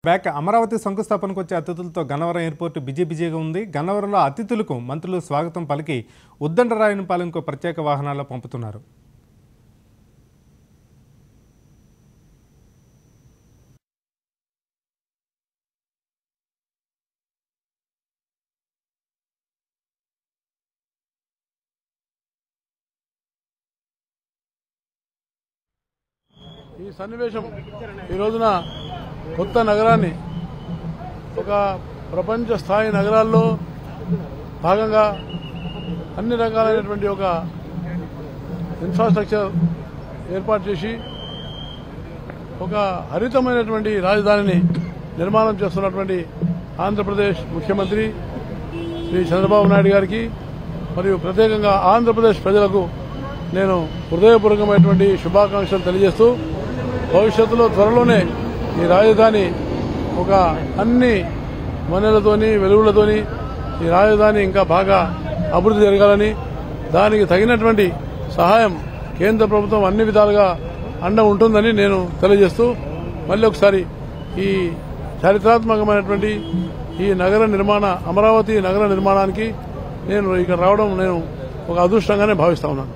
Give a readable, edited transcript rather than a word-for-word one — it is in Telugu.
బ్యాక్ అమరావతి శంకుస్థాపనకు వచ్చే అతిథులతో గన్నవరం ఎయిర్పోర్టు బిజీగా ఉంది. గన్నవరంలో అతిథులకు మంత్రులు స్వాగతం పలికి ఉద్దండరాయనిపాలెంకు ప్రత్యేక వాహనాల్లో పంపుతున్నారు. ఈ సన్నివేశం ఈ రోజున కొత్త నగరాన్ని ఒక ప్రపంచ స్థాయి నగరాల్లో భాగంగా అన్ని రకాలైనటువంటి ఒక ఇన్ఫ్రాస్ట్రక్చర్ ఏర్పాటు చేసి ఒక హరితమైనటువంటి రాజధానిని నిర్మాణం చేస్తున్నటువంటి ఆంధ్రప్రదేశ్ ముఖ్యమంత్రి శ్రీ చంద్రబాబు నాయుడు గారికి మరియు ప్రత్యేకంగా ఆంధ్రప్రదేశ్ ప్రజలకు నేను హృదయపూర్వకమైనటువంటి శుభాకాంక్షలు తెలియజేస్తూ భవిష్యత్తులో త్వరలోనే ఈ రాజధాని ఒక అన్ని వనరులతోని వెలుగులతోని ఈ రాజధాని ఇంకా బాగా అభివృద్ధి జరగాలని దానికి తగినటువంటి సహాయం కేంద్ర ప్రభుత్వం అన్ని విధాలుగా అండ ఉంటుందని నేను తెలియజేస్తూ మళ్ళీ ఒకసారి ఈ చారిత్రాత్మకమైనటువంటి ఈ నగర నిర్మాణ అమరావతి నగర నిర్మాణానికి నేను ఇక్కడ రావడం నేను ఒక అదృష్టంగానే భావిస్తా ఉన్నాను.